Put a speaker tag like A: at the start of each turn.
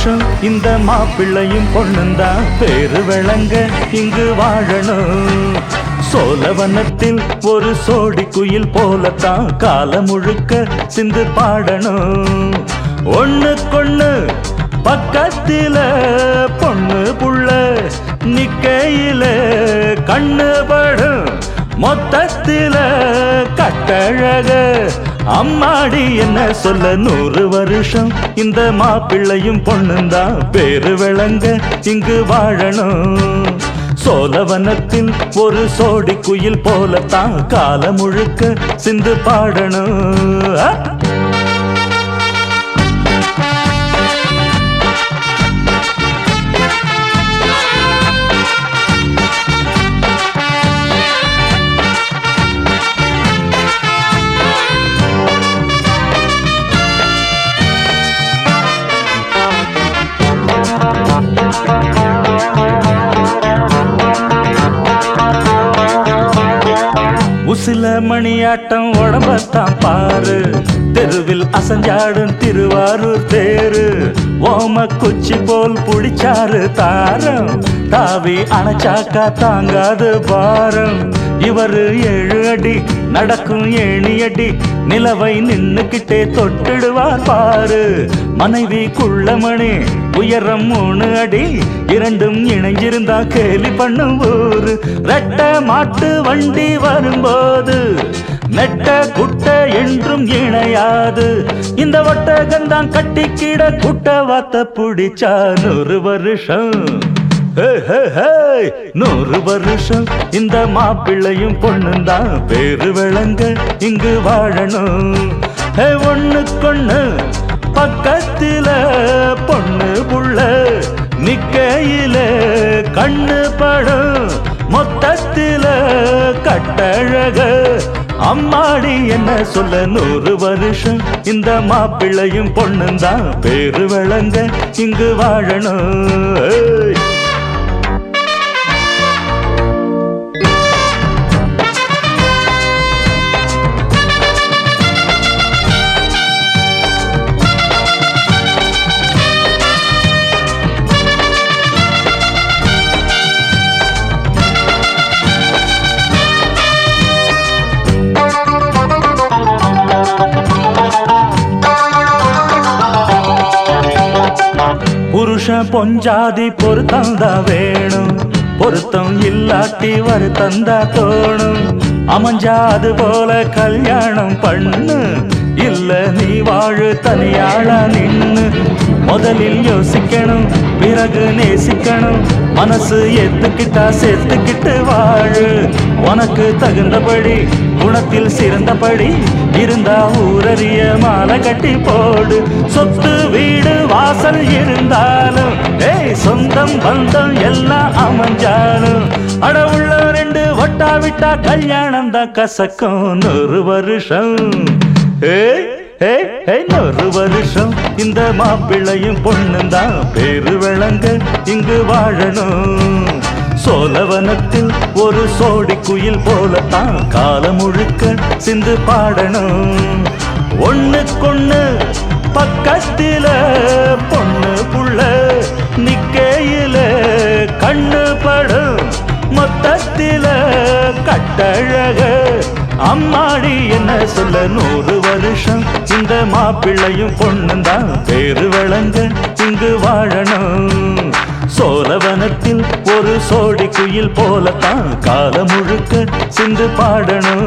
A: வருஷம் இந்த மாப்பிள்ளையும் பொண்ணுந்தான் பேரு விளங்க இங்கு வாழணும். சோழவனத்தில் ஒரு சோடி குயில் போலத்தான் காலம் முழுக்க சிந்து பாடணும். ஒண்ணுக்கொண்ணு பக்கத்தில பொண்ணு புள்ள நிக்கையில கண்ணு படும் மொத்தத்தில கட்டழக அம்மாடி என்ன சொல்ல 100 வருஷம் இந்த மாப்பிள்ளையும் பொண்ணுந்தான் பேரு விளங்க இங்கு வாழணும். சோழவனத்தில் ஒரு சோடி குயில் போலத்தான் காலம் முழுக்க சிந்து பாடணும். உசில மணியாட்டம் உடம்பத்தான் பாரு, தெருவில் அசஞ்சாடும் திருவாரூர் தேரு. ஓம குச்சி போல் புடிச்சாரு தாரம், தாவி அணைச்சாக்கா தாங்காது பாரம். இவரு 7 அடி நடக்கும் ஏணியடி, நிலவை நின்னுக்கிட்டே தொட்டிடுவார் பாரு. மனைவி குள்ளமணி உயரம் 3 அடி, இரண்டும் இணைஞ்சிருந்தா கேலி பண்ணும் ஊரு. ரெட்ட மாட்டு வண்டி வரும்போது நெட்ட குட்ட என்றும் இணையாது. இந்த ஒட்டகந்தான் கட்டிக்கிட குட்ட வாத்த புடிச்சா 100 வருஷம். 100 வருஷம் இந்த மாப்பிள்ளையும் பொண்ணுந்தான் பேரு விளங்க இங்கு வாழணும். ஒண்ணுக்கொண்ணு பக்கத்தில பொண்ணு புள்ள நிக்கையில கண்ணு படும் மொத்தத்தில கட்டழக அம்மாடி என்ன சொல்ல 100 வருஷம் இந்த மாப்பிள்ளையும் பொண்ணுந்தான் பேரு விளங்க இங்கு வாழணும். புருஷன் பொஞ்சாதி பொருத்தந்தா வேணும், பொருத்தம் இல்லாட்டி வருத்தந்தா தோணும். அமைஞ்சா அது போல கல்யாணம் பண்ணு, இல்ல நீ வாழு தனியாளா நின்னு. முதலில் யோசிக்கணும் பிறகு நேசிக்கணும், மனசு ஏத்துக்கிட்டா சேர்த்துக்கிட்டு வாழு. உனக்கு தகுந்தபடி குணத்தில் சிறந்தபடி இருந்தா ஊரறிய மாலை கட்டி போடு. சொத்து வீடு வாசல் இருந்தாலும் சொந்தம் பந்தம் எல்லாம் அமைஞ்சாலும் அட உள்ள 2 வட்டா விட்டா கல்யாணம் தான் கசக்கும். 100 வருஷம் 100 வருஷம் இந்த மாப்பிள்ளையும் பொண்ணுந்தான் பேரு விளங்க இங்கு வாழணும். சோழவனத்தில் ஒரு சோடி குயில் போலத்தான் காலம் முழுக்க சிந்து பாடணும். ஒண்ணுக்கொண்ணு பக்கத்தில பொண்ணு புள்ள நிக்கையில கண்ணு படும் மொத்தத்தில கட்டழக அம்மாடி என்ன சொல்ல 100 வருஷம் இந்த மாப்பிள்ளையும் பொண்ணுந்தான் பேரு விளங்க இங்கு வாழணும். சோழவனத்தில் ஒரு சோடி குயில் போலத்தான் காலம் முழுக்க சிந்து பாடணும்.